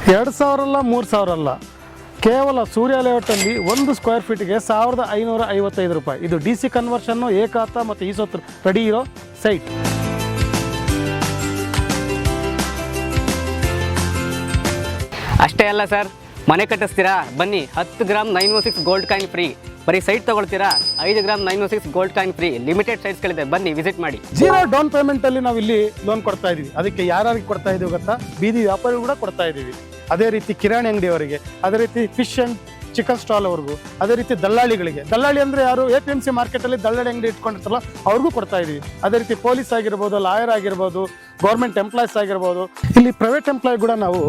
2,000 ಅಲ್ಲ 3,000 ಅಲ್ಲ, ಕೇವಲ ಸೂರ್ಯ ಲೇಔಟಲ್ಲಿ 1 ಸ್ಕ್ವೇರ್ ಫೀಟ್ಗೆ 1,555 ರೂಪಾಯಿ. ಇದು DC ಕನ್ವರ್ಷನ್ನು, ಏಕಾತ ಮತ್ತು ಈಸೊತ್ತು ರೆಡಿ ಇರೋ ಸೈಟ್. ಅಷ್ಟೇ ಅಲ್ಲ ಸರ್, ಮನೆ ಕಟ್ಟಿಸ್ತೀರಾ ಬನ್ನಿ, 10 ಗ್ರಾಮ್ 916 ಗೋಲ್ಡ್ ಕಾಯಿನ್ ಫ್ರೀ. ಬರೀ ಸೈಟ್ ತಗೊಳ್ತೀರಾ 5 gram 916 gold coin free. Limited ಸೈಟ್ಸ್ಗಳಿದೆ, ಬನ್ನಿ ವಿಸಿಟ್ ಮಾಡಿ. 0 ಡೌನ್ ಪೇಮೆಂಟಲ್ಲಿ ನಾವು ಇಲ್ಲಿ ಲೋನ್ ಕೊಡ್ತಾ ಇದ್ದೀವಿ. ಅದಕ್ಕೆ ಯಾರಿಗೆ ಕೊಡ್ತಾ ಇದ್ದೀವಿ ಗೊತ್ತಾ? ಬೀದಿ ವ್ಯಾಪಾರಿಗಳು ಕೂಡ ಕೊಡ್ತಾ ಇದ್ದೀವಿ. ಅದೇ ರೀತಿ ಕಿರಾಣಿ ಅಂಗಡಿಯವರಿಗೆ, ಅದೇ ರೀತಿ ಫಿಶ್ ಆ್ಯಂಡ್ ಚಿಕನ್ ಸ್ಟಾಲ್ ಅವ್ರಿಗೂ, ಅದೇ ರೀತಿ ದಲ್ಲಾಳಿಗಳಿಗೆ. ದಲ್ಲಾಳಿ ಅಂದರೆ ಯಾರು? APMC ಮಾರ್ಕೆಟಲ್ಲಿ ದಲ್ಲಾಳಿ ಅಂಗಡಿ ಇಟ್ಕೊಂಡಿರ್ತಾರಲ್ಲ ಅವ್ರಿಗೂ ಕೊಡ್ತಾ ಇದ್ದೀವಿ. ಅದೇ ರೀತಿ ಪೊಲೀಸ್ ಆಗಿರ್ಬೋದು, ಲಾಯರ್ ಆಗಿರ್ಬೋದು, ಗೌರ್ಮೆಂಟ್ ಎಂಪ್ಲಾಯೀಸ್ ಆಗಿರ್ಬೋದು, ಇಲ್ಲಿ ಪ್ರೈವೇಟ್ ಎಂಪ್ಲಾಯ್ ಕೂಡ ನಾವು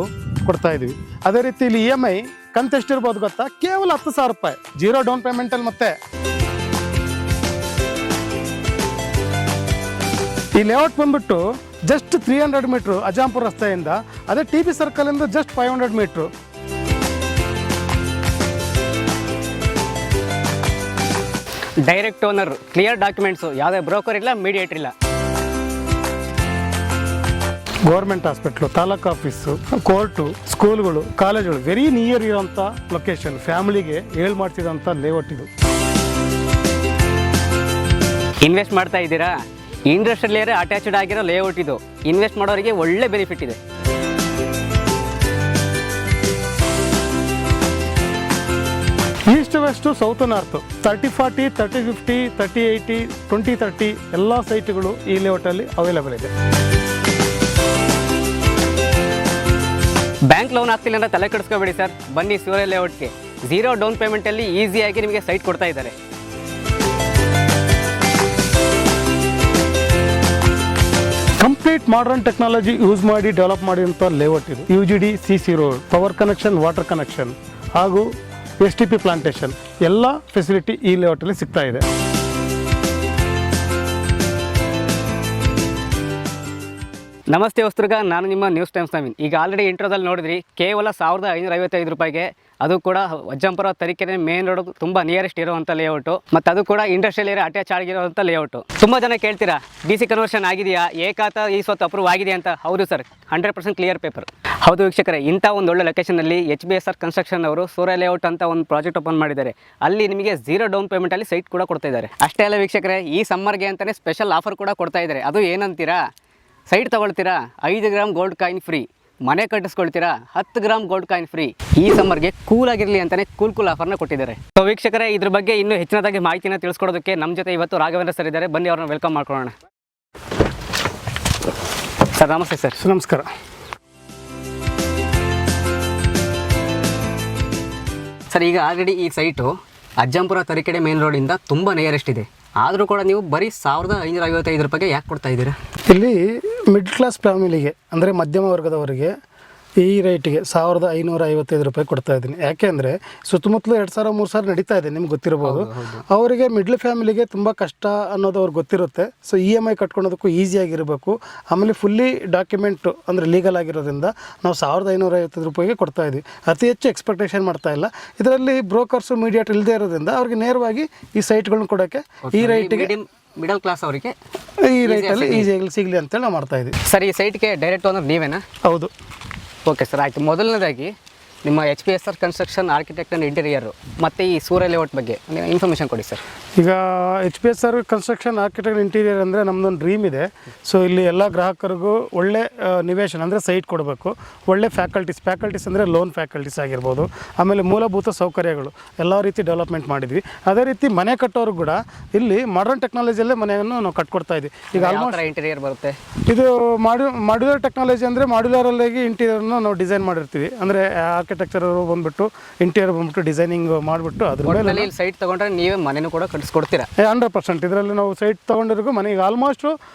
ಕೊಡ್ತಾ ಇದ್ದೀವಿ. ಅದೇ ರೀತಿ ಇಲ್ಲಿ EMI ಕಂತು ಎಷ್ಟಿರ್ಬೋದು ಗೊತ್ತಾ? ಕೇವಲ 10,000 ರೂಪಾಯಿ 0 ಡೌನ್ ಪೇಮೆಂಟಲ್ಲಿ. ಮತ್ತೆ ಈ ಲೇಔಟ್ ಬಂದ್ಬಿಟ್ಟು ಜಸ್ಟ್ 300 ಮೀಟ್ರು ಅಜಾಂಪುರ ರಸ್ತೆಯಿಂದ, ಅದೇ TB ಸರ್ಕಲಿಂದ just 500 metre. Direct owner, clear documents, ಯಾವುದೇ ಬ್ರೋಕರ್ ಇಲ್ಲ, ಮೀಡಿಯೇಟರ್ ಇಲ್ಲ. Government hospital, taluk office, court, ಸ್ಕೂಲ್ಗಳು, ಕಾಲೇಜುಗಳು ವೆರಿ ನಿಯರ್ ಇರೋಂಥ ಲೊಕೇಶನ್. ಫ್ಯಾಮಿಲಿಗೆ ಮಾಡ್ತಿರೋಂಥ ಲೇಔಟ್ ಇದು. ಇನ್ವೆಸ್ಟ್ ಮಾಡ್ತಾ ಇದ್ದೀರಾ? ಇಂಡಸ್ಟ್ರಿಯಲ್ ಏರಿಯಾ ಅಟ್ಯಾಚ್ಡ್ ಆಗಿರೋ ಲೇಔಟ್ ಇದು. ಇನ್ವೆಸ್ಟ್ ಮಾಡೋರಿಗೆ ಒಳ್ಳೆ ಬೆನಿಫಿಟ್ ಇದೆ. ಈಸ್ಟ್ ವೆಸ್ಟು, ಸೌತ್ ನಾರ್ತು, 30-40, 30-50, 30-80, 20-30 ಎಲ್ಲ ಸೈಟ್ಗಳು ಈ ಲೇಔಟಲ್ಲಿ ಅವೈಲೇಬಲ್ ಇದೆ. ಬ್ಯಾಂಕ್ ಲೋನ್ ಆಗ್ತಿಲ್ಲ ಅಂತ ತಲೆ ಕೆಡಿಸ್ಕೋಬೇಡಿ ಸರ್, ಬನ್ನಿ ಸೂರ್ಯ ಲೇಔಟ್ಗೆ. 0 ಡೌನ್ ಪೇಮೆಂಟಲ್ಲಿ ಈಸಿಯಾಗಿ ನಿಮಗೆ ಸೈಟ್ ಕೊಡ್ತಾ ಇದ್ದಾರೆ. ಕಂಪ್ಲೀಟ್ ಮಾಡರ್ನ್ ಟೆಕ್ನಾಲಜಿ ಯೂಸ್ ಮಾಡಿ ಡೆವಲಪ್ ಮಾಡಿದಂಥ ಲೇಔಟ್ ಇದು. UGD CC road, power connection, water connection ಹಾಗೂ STP ಪ್ಲಾಂಟೇಶನ್ ಎಲ್ಲ ಫೆಸಿಲಿಟಿ ಈ ಲೇಔಟಲ್ಲಿ ಸಿಗ್ತಾ ಇದೆ. ನಮಸ್ತೆ ವಸ್ತುರ್ಗ, ನಾನು ನಿಮ್ಮ ನ್ಯೂಸ್ ಟೈಮ್ಸ್ ನವೀನ್. ಈಗ ಆಲ್ರೆಡಿ ಇಂಟ್ರೋದಲ್ಲಿ ನೋಡಿದ್ರಿ, ಕೇವಲ 1,555 ರೂಪಾಯಿಗೆ, ಅದು ಕೂಡ ಅಜ್ಜಂಪುರ ತರೀಕೆರೆ ಮೇನ್ ರೋಡ್ ತುಂಬ ನಿಯರೆಸ್ಟ್ ಇರುವಂಥ ಲೇಔಟು, ಮತ್ತು ಅದು ಕೂಡ ಇಂಡಸ್ಟ್ರಿಯಲ್ ಏರಿಯಾ ಅಟ್ಯಾಚ್ ಆಗಿರುವಂಥ ಲೇಔಟು. ತುಂಬ ಜನ ಕೇಳ್ತೀರಾ DC ಕನ್ವರ್ಷನ್ ಆಗಿದೆಯಾ, ಏಕಾತ ಈ ಸ್ವತ್ತು ಅಪ್ರೂವ್ ಆಗಿದೆ ಅಂತ. ಹೌದು ಸರ್, 100% ಕ್ಲಿಯರ್ ಪೇಪರ್. ಹೌದು ವೀಕ್ಷಕರೇ, ಇಂಥ ಒಂದು ಒಳ್ಳೆ ಲೊಕೇಶನಲ್ಲಿ HBSR ಕನ್ಸ್ಟ್ರಕ್ಷನ್ ಅವರು ಸೂರ್ಯ ಲೇಔಟ್ ಅಂತ ಒಂದು ಪ್ರಾಜೆಕ್ಟ್ ಓಪನ್ ಮಾಡಿದ್ದಾರೆ. ಅಲ್ಲಿ ನಿಮಗೆ 0 ಡೌನ್ ಪೇಮೆಂಟಲ್ಲಿ ಸೈಟ್ ಕೂಡ ಕೊಡ್ತಾ ಇದ್ದಾರೆ. ಅಷ್ಟೇ ಅಲ್ಲ ವೀಕ್ಷಕರೇ, ಈ ಸಮ್ಮರ್ಗೆ ಅಂತಲೇ ಸ್ಪೆಷಲ್ ಆಫರ್ ಕೂಡ ಕೊಡ್ತಾ ಇದ್ದಾರೆ. ಅದು ಏನಂತೀರಾ? ಸೈಟ್ ತೊಗೊಳ್ತೀರಾ 5 ಗ್ರಾಮ್ ಗೋಲ್ಡ್ ಕಾಯಿನ್ ಫ್ರೀ, ಮನೆ ಕಟ್ಟಿಸ್ಕೊಳ್ತೀರಾ 10 ಗ್ರಾಮ್ ಗೋಲ್ಡ್ ಕಾಯಿನ್ ಫ್ರೀ. ಈ ಸಮ್ಮರ್ಗೆ ಕೂಲ್ ಆಗಿರಲಿ ಅಂತಲೇ ಕೂಲ್ ಆಫರ್ನ ಕೊಟ್ಟಿದ್ದಾರೆ. ಸೊ ವೀಕ್ಷಕರೇ, ಇದ್ರ ಬಗ್ಗೆ ಇನ್ನೂ ಹೆಚ್ಚಿನದಾಗಿ ಮಾಹಿತಿನ ತಿಳಿಸ್ಕೊಡೋದಕ್ಕೆ ನಮ್ಮ ಜೊತೆ ಇವತ್ತು ರಾಘವೇಂದ್ರ ಸರ್ ಇದ್ದಾರೆ. ಬನ್ನಿ ಅವ್ರನ್ನ ವೆಲ್ಕಮ್ ಮಾಡ್ಕೊಳ್ಳೋಣ. ಸರ್ ನಮಸ್ತೆ. ಸರ್ ನಮಸ್ಕಾರ. ಸರ್, ಈಗ ಆಲ್ರೆಡಿ ಈ ಸೈಟು ಅಜ್ಜಂಪುರ ತರೀಕೆರೆ ಮೇನ್ ರೋಡಿಂದ ತುಂಬ ನಿಯರೆಸ್ಟ್ ಇದೆ. ಆದರೂ ಕೂಡ ನೀವು ಬರೀ 1,555 ರೂಪಾಯಿಗೆ ಯಾಕೆ ಕೊಡ್ತಾ ಇದ್ದೀರಾ? ಇಲ್ಲಿ ಮಿಡ್ಲ್ ಕ್ಲಾಸ್ ಫ್ಯಾಮಿಲಿಗೆ ಅಂದರೆ ಮಧ್ಯಮ ವರ್ಗದವರಿಗೆ ಈ ರೇಟಿಗೆ 1,555 ರೂಪಾಯಿ ಕೊಡ್ತಾ ಇದ್ದೀನಿ. ಯಾಕೆಂದರೆ ಸುತ್ತಮುತ್ತಲು 2,000-3,000 ನಡೀತಾ ಇದೆ, ನಿಮ್ಗೆ ಗೊತ್ತಿರ್ಬೋದು. ಅವರಿಗೆ ಮಿಡ್ಲ್ ಫ್ಯಾಮಿಲಿಗೆ ತುಂಬ ಕಷ್ಟ ಅನ್ನೋದು ಅವ್ರಿಗೆ ಗೊತ್ತಿರುತ್ತೆ. So EMI ಕಟ್ಕೊಳೋದಕ್ಕೂ ಈಸಿಯಾಗಿರಬೇಕು. ಆಮೇಲೆ ಫುಲ್ಲಿ ಡಾಕ್ಯುಮೆಂಟು ಅಂದರೆ ಲೀಗಲ್ ಆಗಿರೋದ್ರಿಂದ ನಾವು 1,555 ರೂಪಾಯಿಗೆ ಕೊಡ್ತಾ ಇದ್ವಿ. ಅತಿ ಹೆಚ್ಚು ಎಕ್ಸ್ಪೆಕ್ಟೇಷನ್ ಮಾಡ್ತಾ ಇಲ್ಲ. ಇದರಲ್ಲಿ ಬ್ರೋಕರ್ಸು ಮೀಡಿಯೇಟ್ ಇಲ್ಲದೆ ಇರೋದ್ರಿಂದ ಅವ್ರಿಗೆ ನೇರವಾಗಿ ಈ ಸೈಟ್ಗಳನ್ನ ಕೊಡೋಕ್ಕೆ ಈ ರೈಟಿಗೆ ಮಿಡಲ್ ಕ್ಲಾಸ್ ಅವರಿಗೆ ಈ ರೈಟಲ್ಲಿ ಈಸಿಯಾಗಿ ಸಿಗಲಿ ಅಂತೇಳಿ ನಾವು ಮಾಡ್ತಾ ಇದ್ದೀವಿ. ಸರ್, ಈ ಸೈಟ್ಗೆ ಡೈರೆಕ್ಟ್ ಓನರ್ ನೀವೇನಾ? ಹೌದು. ಓಕೆ ಸರ್, ಆಯಿತು. ಮೊದಲನೇದಾಗಿ ನಿಮ್ಮ HBSR construction architect and interior ಮತ್ತು ಈ ಸೂರ್ಯ ಲೇಔಟ್ ಬಗ್ಗೆ ಇನ್ಫಾರ್ಮೇಷನ್ ಕೊಡಿ ಸರ್. ಈಗ HBSR ಕನ್ಸ್ಟ್ರಕ್ಷನ್ ಆರ್ಕಿಟೆಕ್ಟ್ ಇಂಟೀರಿಯರ್ ಅಂದರೆ ನಮ್ಮದೊಂದು ಡ್ರೀಮ್ ಇದೆ. ಸೊ ಇಲ್ಲಿ ಎಲ್ಲ ಗ್ರಾಹಕರಿಗೂ ಒಳ್ಳೆ ನಿವೇಶನ ಅಂದರೆ ಸೈಟ್ ಕೊಡಬೇಕು. ಒಳ್ಳೆ ಫ್ಯಾಕಲ್ಟೀಸ್ ಅಂದರೆ ಲೋನ್ ಫ್ಯಾಕಲ್ಟೀಸ್ ಆಗಿರ್ಬೋದು, ಆಮೇಲೆ ಮೂಲಭೂತ ಸೌಕರ್ಯಗಳು ಎಲ್ಲ ರೀತಿ ಡೆವಲಪ್ಮೆಂಟ್ ಮಾಡಿದ್ವಿ. ಅದೇ ರೀತಿ ಮನೆ ಕಟ್ಟೋರು ಕೂಡ ಇಲ್ಲಿ ಮಾಡರ್ನ್ ಟೆಕ್ನಾಲಜಿಯಲ್ಲೇ ಮನೆಯನ್ನು ನಾವು ಕಟ್ಕೊಡ್ತಾ ಇದ್ವಿ. ಈಗ ಆಲ್ಮೋಸ್ಟ್ ಇಂಟೀರಿಯರ್ ಬರುತ್ತೆ. ಇದು ಮಾಡ್ಯುಲರ್ ಟೆಕ್ನಾಲಜಿ ಅಂದರೆ ಮಾಡ್ಯುಲರಲ್ಲಿ ಇಂಟೀರಿಯರ್ನ ನಾವು ಡಿಸೈನ್ ಮಾಡಿರ್ತೀವಿ. ಅಂದರೆ ಆರ್ಕಿಟೆಕ್ಚರ್ ಬಂದ್ಬಿಟ್ಟು ಇಂಟೀರಿಯರ್ ಬಂದ್ಬಿಟ್ಟು ಡಿಸೈನಿಂಗ್ ಮಾಡಿಬಿಟ್ಟು ಅದ್ರ ಮೇಲೆ ಸೈಟ್ ತೊಗೊಂಡ್ರೆ ನೀವೇ ಮನೆಯೂ ಕೂಡ ಕಟ್ಟಿಸ್ಕೊಡ್ತೀರಾ? 100%. ಇದರಲ್ಲಿ ನಾವು ಸೈಟ್ ತೊಗೊಂಡಿರೋದು ಮನೆಗೆ ಆಲ್ಮೋಸ್ಟು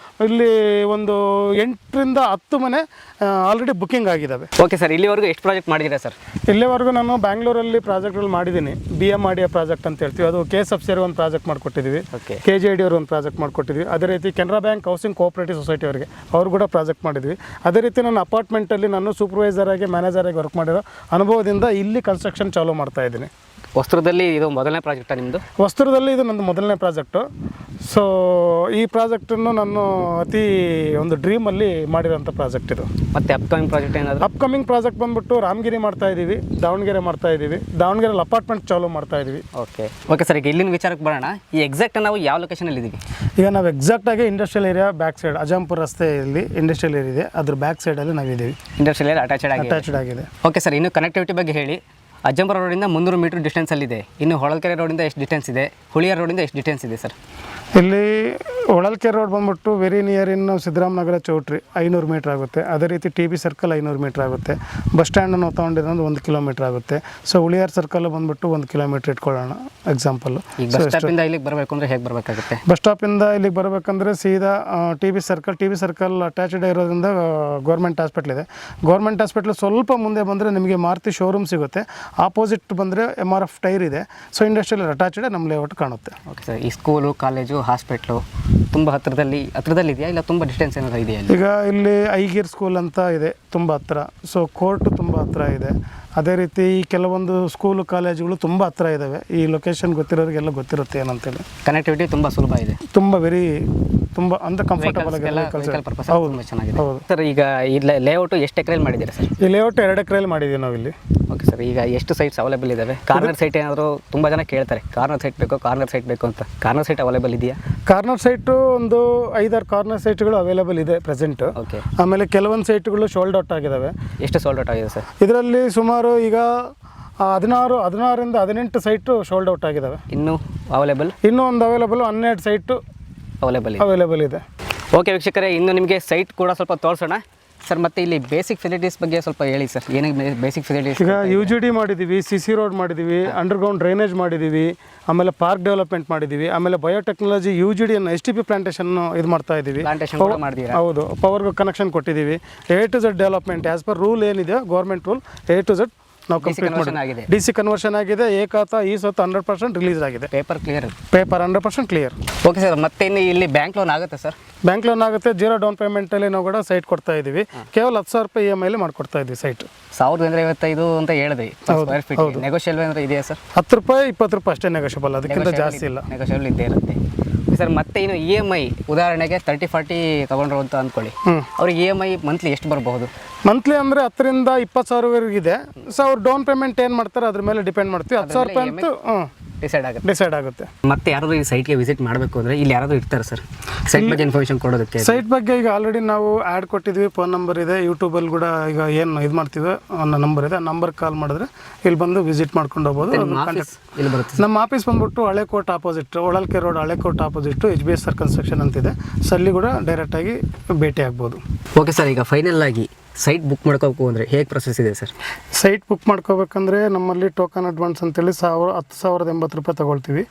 ಇಲ್ಲಿ ಒಂದು 8ರಿಂದ 10 ಮನೆ ಆಲ್ರೆಡಿ ಬುಕ್ಕಿಂಗ್ ಆಗಿದ್ದಾವೆ. ಓಕೆ ಸರ್, ಇಲ್ಲಿವರೆಗೂ ಎಷ್ಟು ಪ್ರಾಜೆಕ್ಟ್ ಮಾಡಿದ್ದೀರಾ ಸರ್? ಇಲ್ಲಿವರೆಗೂ ನಾನು ಬ್ಯಾಂಗ್ಳೂರಲ್ಲಿ ಪ್ರಾಜೆಕ್ಟ್ಗಳು ಮಾಡಿದ್ದೀನಿ. BMRDA ಪ್ರಾಜೆಕ್ಟ್ ಅಂತ ಹೇಳ್ತೀವಿ. ಅದು KSFC ಒಂದು ಪ್ರಾಜೆಕ್ಟ್ ಮಾಡಿಕೊಟ್ಟಿದ್ದೀವಿ. KJD ಅವರು ಒಂದು ಪ್ರಾಜೆಕ್ಟ್ ಮಾಡಿಕೊಟ್ಟಿದ್ವಿ. ಅದೇ ರೀತಿ Canara bank housing cooperative society ಅವರಿಗೆ ಅವರು ಕೂಡ ಪ್ರಾಜೆಕ್ಟ್ ಮಾಡಿದ್ವಿ. ಅದೇ ರೀತಿ ನನ್ನ ಅಪಾರ್ಟ್ಮೆಂಟಲ್ಲಿ ನಾನು ಸೂಪರ್ವೈಸರ್ ಆಗಿ ಮ್ಯಾನೇಜರ್ ಆಗಿ ವರ್ಕ್ ಮಾಡಿರೋ ಅನುಭವದಿಂದ ಇಲ್ಲಿ ಕನ್ಸ್ಟ್ರಕ್ಷನ್ ಚಾಲೂ ಮಾಡ್ತಾ ಇದ್ದೀನಿ. ವಸ್ತ್ರದಲ್ಲಿ ಇದು ಮೊದಲನೇ ಪ್ರಾಜೆಕ್ಟಾ ನಿಮ್ಮದು? ವಸ್ತ್ರದಲ್ಲಿ ಇದು ನಂದು ಮೊದಲನೇ ಪ್ರಾಜೆಕ್ಟು. ಸೊ ಈ ಪ್ರಾಜೆಕ್ಟನ್ನು ನಾನು ಅತಿ ಒಂದು ಡ್ರೀಮಲ್ಲಿ ಮಾಡಿರೋಂಥ ಪ್ರಾಜೆಕ್ಟ್ ಇದು. ಮತ್ತೆ ಅಪ್ಕಮಿಂಗ್ ಪ್ರಾಜೆಕ್ಟ್ ಏನಾದರೂ? ಅಪ್ಕಮಿಂಗ್ ಪ್ರಾಜೆಕ್ಟ್ ಬಂದ್ಬಿಟ್ಟು ರಾಮಗಿರಿ ಮಾಡ್ತಾ ಇದ್ದೀವಿ, ದಾವಣಗೆರೆ ಮಾಡ್ತಾ ಇದ್ದೀವಿ, ದಾವಣಗೆರೆಯಲ್ಲಿ ಅಪಾರ್ಟ್ಮೆಂಟ್ ಚಾಲೂ ಮಾಡ್ತಾ ಇದ್ದೀವಿ. ಓಕೆ ಸರ್, ಈಗ ಇಲ್ಲಿನ ವಿಚಾರಕ್ಕೆ ಬರೋಣ. ಈ ಎಕ್ಸಾಕ್ಟ್ ನಾವು ಯಾವ ಲೊಕೇಶನಲ್ಲಿ ಇದ್ದೀವಿ? ಈಗ ನಾವು ಎಕ್ಸಾಕ್ಟಾಗಿ industrial area back side Ajampura ರಸ್ತೆಯಲ್ಲಿ ಇಂಡಸ್ಟ್ರಿಯಲ್ ಏರಿಯಾ ಇದೆ, ಅದ್ರ ಬ್ಯಾಕ್ ಸೈಡಲ್ಲಿ ನಾವಿದ್ದೀವಿ. ಇಂಡಸ್ಟ್ರಿಯಲ್ ಏರಿಯಾ ಅಟ್ಯಾಚ್ಡ್ ಆಗಿದೆ. ಓಕೆ ಸರ್, ಇನ್ನು ಕನೆಕ್ಟಿವಿಟಿ ಬಗ್ಗೆ ಹೇಳಿ. ಅಜ್ಜಂಪುರ ರೋಡಿಂದ 300 ಮೀಟರ್ ಡಿಸ್ಟೆನ್ಸಲ್ಲಿದೆ. ಇನ್ನು ಹೊಳಲ್ಕೆರೆ ರೋಡಿಂದ ಎಷ್ಟು ಡಿಸ್ಟೆನ್ಸ್ ಇದೆ? ಹುಳಿಯಾರ್ ರೋಡಿಂದ ಎಷ್ಟು ಡಿಸ್ಟೆನ್ಸ್ ಇದೆ ಸರ್? ಇಲ್ಲಿ ಹೊಳಲ್ಕೆರೆ ರೋಡ್ ಬಂದ್ಬಿಟ್ಟು ವೆರಿ ನಿಯರ್ ಇನ್ ಸಿದ್ದರಾಮನಗರ ಚೌಟ್ರಿ 500 ಮೀಟ್ರ್ ಆಗುತ್ತೆ. ಅದೇ ರೀತಿ ಟಿ ಬಿ ಸರ್ಕಲ್ 500 ಮೀಟ್ರ್ ಆಗುತ್ತೆ. ಬಸ್ ಸ್ಟ್ಯಾಂಡ್ ನಾವು ತೊಗೊಂಡಿರೋದು 1 ಕಿಲೋಮೀಟ್ರ್ ಆಗುತ್ತೆ. ಸೊ ಹುಳಿಯಾರ್ ಸರ್ಕಲ್ ಬಂದ್ಬಿಟ್ಟು 1 ಕಿಲೋಮೀಟ್ರ್ ಇಟ್ಕೊಳ್ಳೋಣ ಎಕ್ಸಾಂಪಲ್. ಈಗ ಬಸ್ ಸ್ಟಾಪಿಂದ ಇಲ್ಲಿಗೆ ಬರಬೇಕು ಅಂದರೆ ಹೇಗೆ ಬರಬೇಕಾಗುತ್ತೆ? ಬಸ್ ಸ್ಟಾಪಿಂದ ಇಲ್ಲಿಗೆ ಬರಬೇಕಂದ್ರೆ ಸೀದಾ ಟಿ ಬಿ ಸರ್ಕಲ್ ಅಟ್ಯಾಚ್ಡ್ ಇರೋದ್ರಿಂದ ಗೌರ್ಮೆಂಟ್ ಹಾಸ್ಪಿಟ್ಲ್ ಇದೆ. ಗೌರ್ಮೆಂಟ್ ಹಾಸ್ಪಿಟ್ಲ್ ಸ್ವಲ್ಪ ಮುಂದೆ ಬಂದರೆ ನಿಮಗೆ ಮಾರುತಿ ಶೋರೂಮ್ ಸಿಗುತ್ತೆ. ಆಪೋಸಿಟ್ ಬಂದರೆ MRF ಟೈರ್ ಇದೆ. ಸೊ ಇಂಡಸ್ಟ್ರಿಯಲ್ ಅಟ್ಯಾಚ್ಡ್ ನಮ್ಮ ಲೇಔಟ್ ಕಾಣುತ್ತೆ. ಓಕೆ ಸರ್, ಈ ಸ್ಕೂಲು, ಕಾಲೇಜು, ಹಾಸ್ಪಿಟ್ಲು ತುಂಬ ಹತ್ತಿರದಲ್ಲಿ ಇದೆಯಾ ಇಲ್ಲ ತುಂಬ ಡಿಸ್ಟೆನ್ಸ್ ಏನಾದರೂ ಇದೆಯಾ? ಈಗ ಇಲ್ಲಿ ಐಗಿರ್ ಸ್ಕೂಲ್ ಅಂತ ಇದೆ, ತುಂಬ ಹತ್ತಿರ. ಸೊ ಕೋರ್ಟು ತುಂಬ ಹತ್ತಿರ ಇದೆ. ಅದೇ ರೀತಿ ಕೆಲವೊಂದು ಸ್ಕೂಲು ಕಾಲೇಜುಗಳು ತುಂಬ ಹತ್ತಿರ ಇದ್ದಾವೆ. ಈ ಲೊಕೇಶನ್ ಗೊತ್ತಿರೋರಿಗೆಲ್ಲ ಗೊತ್ತಿರುತ್ತೆ ಏನಂತೇಳಿ. ಕನೆಕ್ಟಿವಿಟಿ ತುಂಬ ಸುಲಭ ಇದೆ, ತುಂಬ ಅಂತ ಕಂಫರ್ಟಬಲ್ ಆಗಿ ತುಂಬ ಚೆನ್ನಾಗಿದೆ. ಸರ್, ಈಗ ಈ ಲೇಔಟು ಎಷ್ಟು ಎಕರೆಯಲ್ಲಿ ಮಾಡಿದ್ದೀರಾ ಸರ್? ಈ ಲೇಔಟ್ 2 ಎಕರೆಯಲ್ಲಿ ಮಾಡಿದ್ದೀವಿ ನಾವು ಇಲ್ಲಿ. ಓಕೆ ಸರ್, ಈಗ ಎಷ್ಟು ಸೈಟ್ಸ್ ಅವೈಲೇಬಲ್ ಇದ್ದಾವೆ? ಕಾರ್ನರ್ ಸೈಟ್ ಏನಾದರೂ ತುಂಬ ಜನ ಕೇಳ್ತಾರೆ, ಕಾರ್ನರ್ ಸೈಟ್ ಬೇಕು ಅಂತ. ಕಾರ್ನರ್ ಸೈಟ್ ಅವೈಲೇಬಲ್ ಇದೆಯಾ? ಕಾರ್ನರ್ ಸೈಟು ಒಂದು 5-6 ಕಾರ್ನರ್ ಸೈಟ್ಗಳು ಅವೈಲೇಬಲ್ ಇದೆ ಪ್ರೆಸೆಂಟ್. ಓಕೆ. ಆಮೇಲೆ ಕೆಲವೊಂದು ಸೈಟ್ಗಳು ಸೋಲ್ಡ್ ಔಟ್ ಆಗಿದ್ದಾವೆ. ಎಷ್ಟು ಸೋಲ್ಡ್ ಔಟ್ ಆಗಿದೆ ಸರ್? ಇದರಲ್ಲಿ ಸುಮಾರು ಈಗ 16ರಿಂದ 18 ಸೈಟು ಸೋಲ್ಡ್ ಔಟ್ ಆಗಿದ್ದಾವೆ. ಇನ್ನೂ ಅವೈಲೇಬಲ್? ಇನ್ನೂ ಒಂದು ಅವೈಲೇಬಲ್ 12 ಸೈಟು ಅವೈಲೇಬಲ್ ಇದೆ. ಓಕೆ ವೀಕ್ಷಕರೇ, ಇನ್ನು ನಿಮಗೆ ಸೈಟ್ ಕೂಡ ಸ್ವಲ್ಪ ತೋರಿಸೋಣ ಸರ್. ಮತ್ತು ಇಲ್ಲಿ ಬೇಸಿಕ್ ಫೆಸಿಲಿಟೀಸ್ ಬಗ್ಗೆ ಸ್ವಲ್ಪ ಹೇಳಿ ಸರ್. ಏನಿಗೆ ಬೇಸಿಕ್ ಫೆಸಿಲಿಟೀಸ್? ಈಗ UGD ಮಾಡಿದ್ದೀವಿ, CC ರೋಡ್ ಮಾಡಿದ್ದೀವಿ, ಅಂಡರ್ಗ್ರೌಂಡ್ ಡ್ರೈನೇಜ್ ಮಾಡಿದ್ದೀವಿ, ಆಮೇಲೆ ಪಾರ್ಕ್ ಡೆವಲಪ್ಮೆಂಟ್ ಮಾಡಿದ್ದೀವಿ, ಆಮೇಲೆ ಬಯೋಟೆಕ್ನಾಲಜಿ UGD STP ಪ್ಲಾಂಟೇಶನ್ ಇದು ಮಾಡ್ತಾ ಇದ್ದೀವಿ. ಹೌದು, ಪವರ್ ಕನೆಕ್ಷನ್ ಕೊಟ್ಟಿದ್ದೀವಿ. A to Z development as per rule ಏನಿದೆ, government rule A to Z ನಾವು ಕಂಪ್ಲೀಟ್ ಮಾಡಿ. DC ಕನ್ವರ್ಷನ್ ಆಗಿದೆ. ಈ ಸೊತ್ತು 100% ರಿಲೀಸ್ ಆಗಿದೆ. Paper 100% clear. ಓಕೆ ಸರ್, ಮತ್ತೆ ಇನ್ನು ಇಲ್ಲಿ ಬ್ಯಾಂಕ್ ಲೋನ್ ಆಗುತ್ತೆ ಸರ್? ಬ್ಯಾಂಕ್ ಲೋನ್ ಆಗುತ್ತೆ. 0 ಡೌನ್ ಪೇಮೆಂಟಲ್ಲಿ ನಾವು ಕೂಡ ಸೈಟ್ ಕೊಡ್ತಾ ಇದ್ದೀವಿ. ಕೇವಲ 10,000 ರೂಪಾಯಿ EMI ಮಾಡ್ಕೊಡ್ತಾ ಇದ್ದೀವಿ ಸೈಟ್. 1,255 ಅಂತ ಹೇಳಿದ್ರಿ ಸ್ಕ್ವೇರ್ ಫೀಟ್. ನೆಗೋಷಿಯಬಲ್ ಅಂದ್ರೆ ಇದೆಯಾ ಸರ್? 10 ರೂಪಾಯಿ 20 ರೂಪಾಯಿ ಅಷ್ಟೇ ನೆಗೋಷಿಯಬಲ್, ಅದಕ್ಕಿಂತ ಜಾಸ್ತಿ ಇಲ್ಲ. ನೆಗೋಷಿಯಬಲ್ ಇದ್ದೇ ಇರುತ್ತೆ ಸರ್. ಮತ್ತೆ ಇನ್ನು EMI ಉದಾಹರಣೆಗೆ 30-40 ತೊಗೊಂಡ್ರು ಅಂತ ಅಂದ್ಕೊಳ್ಳಿ, ಅವ್ರಿಗೆ EMI ಮಂತ್ಲಿ ಎಷ್ಟು ಬರಬಹುದು? ಮಂತ್ಲಿ ಅಂದರೆ 10ರಿಂದ 20,000 ಇದೆ. ಸೊ ಅವ್ರು ಡೌನ್ ಪೇಮೆಂಟ್ ಏನು ಮಾಡ್ತಾರೆ ಅದ್ರ ಮೇಲೆ ಡಿಪೆಂಡ್ ಮಾಡ್ತೀವಿ. 10,000 ರೂಪಾಯಿ ಅಂತೂ ಡಿಸೈಡ್ ಆಗುತ್ತೆ. ಮತ್ತೆ ಯಾರಾದರೂ ಈ ಸೈಟ್ಗೆ ವಿಸಿಟ್ ಮಾಡಬೇಕು ಅಂದರೆ ಇಲ್ಲಿ ಯಾರಾದರೂ ಇರ್ತಾರೆ ಸರ್ ಸೈಟ್ ಬಗ್ಗೆ ಇನ್ಫಾರ್ಮೇಷನ್ ಕೊಡೋದಕ್ಕೆ? ಸೈಟ್ ಬಗ್ಗೆ ಈಗ ಆಲ್ರೆಡಿ ನಾವು ಆ್ಯಡ್ ಕೊಟ್ಟಿದ್ವಿ, ಫೋನ್ ನಂಬರ್ ಇದೆ, ಯೂಟ್ಯೂಬಲ್ಲಿ ಕೂಡ ಈಗ ಏನು ಇದು ಮಾಡ್ತೀವಿ ಅನ್ನೋ ನಂಬರ್ ಇದೆ. ಆ ನಂಬರ್ ಕಾಲ್ ಮಾಡಿದ್ರೆ ಇಲ್ಲಿ ಬಂದು ವಿಸಿಟ್ ಮಾಡ್ಕೊಂಡು ಹೋಗ್ಬೋದು. ಇಲ್ಲಿ ಬರುತ್ತೆ. ನಮ್ಮ ಆಫೀಸ್ ಬಂದ್ಬಿಟ್ಟು Halekote opposite, Holalkere road Halekote opposite HBSR construction ಅಂತಿದೆ. ಸೊ ಅಲ್ಲಿ ಕೂಡ ಡೈರೆಕ್ಟಾಗಿ ಭೇಟಿ ಆಗ್ಬೋದು. ಓಕೆ ಸರ್, ಈಗ ಫೈನಲ್ ಆಗಿ ಸೈಟ್ ಬುಕ್ ಮಾಡ್ಕೋಬೇಕು ಅಂದರೆ ಹೇಗೆ ಪ್ರೊಸೆಸ್ ಇದೆ ಸರ್? ಸೈಟ್ ಬುಕ್ ಮಾಡ್ಕೋಬೇಕಂದ್ರೆ ನಮ್ಮಲ್ಲಿ ಟೋಕನ್ ಅಡ್ವಾನ್ಸ್ ಅಂತೇಳಿ 10,080 ರೂಪಾಯಿ ತೊಗೊಳ್ತೀವಿ.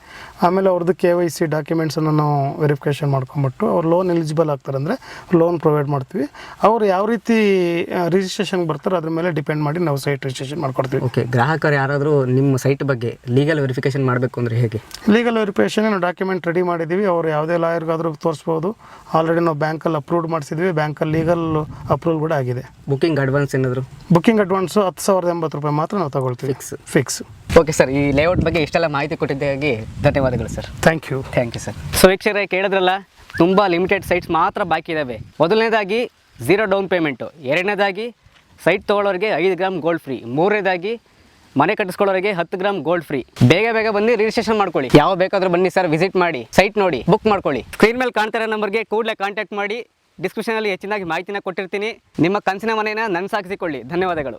ಆಮೇಲೆ ಅವ್ರದ್ದು KYC ಡಾಕ್ಯುಮೆಂಟ್ಸನ್ನು ನಾವು ವೆರಿಫಿಕೇಷನ್ ಮಾಡ್ಕೊಂಬಿಟ್ಟು ಅವ್ರು ಲೋನ್ ಎಲಿಜಿಬಲ್ ಆಗ್ತಾರೆ ಅಂದರೆ ಲೋನ್ ಪ್ರೊವೈಡ್ ಮಾಡ್ತೀವಿ. ಅವ್ರು ಯಾವ ರೀತಿ ರಿಜಿಸ್ಟ್ರೇಷನ್ಗೆ ಬರ್ತಾರೆ ಅದ್ರ ಮೇಲೆ ಡಿಪೆಂಡ್ ಮಾಡಿ ನಾವು ಸೈಟ್ ರಿಜಿಸ್ಟ್ರೇಷನ್ ಮಾಡ್ಕೊಡ್ತೀವಿ. ಓಕೆ, ಗ್ರಾಹಕರು ಯಾರಾದರೂ ನಿಮ್ಮ ಸೈಟ್ ಬಗ್ಗೆ ಲೀಗಲ್ ವೆರಿಫಿಕೇಷನ್ ಮಾಡಬೇಕು ಅಂದರೆ ಹೇಗೆ? ಲೀಗಲ್ ವೆರಿಫಿಕೇಷನ್ ನಾವು ಡಾಕ್ಯುಮೆಂಟ್ ರೆಡಿ ಮಾಡಿದ್ದೀವಿ. ಅವ್ರು ಯಾವುದೇ ಲಾಯರ್ಗಾದರೂ ತೋರಿಸ್ಬೋದು. ಆಲ್ರೆಡಿ ನಾವು ಬ್ಯಾಂಕಲ್ಲಿ ಅಪ್ರೂವ್ಡ್ ಮಾಡಿಸಿದ್ವಿ, ಬ್ಯಾಂಕಲ್ಲಿ ಲೀಗಲ್ ಅಪ್ರೂವಲ್ ಕೂಡ ಆಗಿದೆ. ಬುಕ್ಕಿಂಗ್ ಅಡ್ವಾನ್ಸ್ ಏನಾದರೂ? ಬುಕ್ಕಿಂಗ್ ಅಡ್ವಾನ್ಸು 10,080 ರೂಪಾಯಿ ಮಾತ್ರ ನಾವು ತಗೊಳ್ತೀವಿ, ಫಿಕ್ಸ್. ಓಕೆ ಸರ್, ಈ ಲೇಔಟ್ ಬಗ್ಗೆ ಇಷ್ಟೆಲ್ಲ ಮಾಹಿತಿ ಕೊಟ್ಟಿದ್ದಕ್ಕಾಗಿ ಧನ್ಯವಾದಗಳು sir. Thank you sir. So ವೀಕ್ಷಕರೇ, ಕೇಳಿದ್ರಲ್ಲ, ತುಂಬ ಲಿಮಿಟೆಡ್ ಸೈಟ್ಸ್ ಮಾತ್ರ ಬಾಕಿ ಇದ್ದಾವೆ. ಮೊದಲನೇದಾಗಿ 0 ಡೌನ್ ಪೇಮೆಂಟು, ಎರಡನೇದಾಗಿ ಸೈಟ್ ತೊಗೊಳ್ಳೋರಿಗೆ 5 ಗ್ರಾಮ್ ಗೋಲ್ಡ್ ಫ್ರೀ, ಮೂರನೇದಾಗಿ ಮನೆ ಕಟ್ಟಿಸ್ಕೊಳ್ಳೋರಿಗೆ 10 ಗ್ರಾಮ್ ಗೋಲ್ಡ್ ಫ್ರೀ. ಬೇಗ ಬನ್ನಿ, ರಿಜಿಸ್ಟ್ರೇಷನ್ ಮಾಡ್ಕೊಳ್ಳಿ. ಯಾವ ಬೇಕಾದರೂ ಬನ್ನಿ ಸರ್, ವಿಸಿಟ್ ಮಾಡಿ, ಸೈಟ್ ನೋಡಿ, ಬುಕ್ ಮಾಡ್ಕೊಳ್ಳಿ. ಸ್ಕ್ರೀನ್ ಮೇಲೆ ಕಾಣ್ತಿರೋ ನಂಬರ್ಗೆ ಕೂಡಲೇ ಕಾಂಟ್ಯಾಕ್ಟ್ ಮಾಡಿ. ಡಿಸ್ಕ್ರಿಪ್ಷನಲ್ಲಿ ಹೆಚ್ಚಿನಾಗಿ ಮಾಹಿತಿನ ಕೊಟ್ಟಿರ್ತೀನಿ. ನಿಮ್ಮ ಕನಸಿನ ಮನೆಯನ್ನು ನನಸಾಗಿಸಿಕೊಳ್ಳಿ. ಧನ್ಯವಾದಗಳು.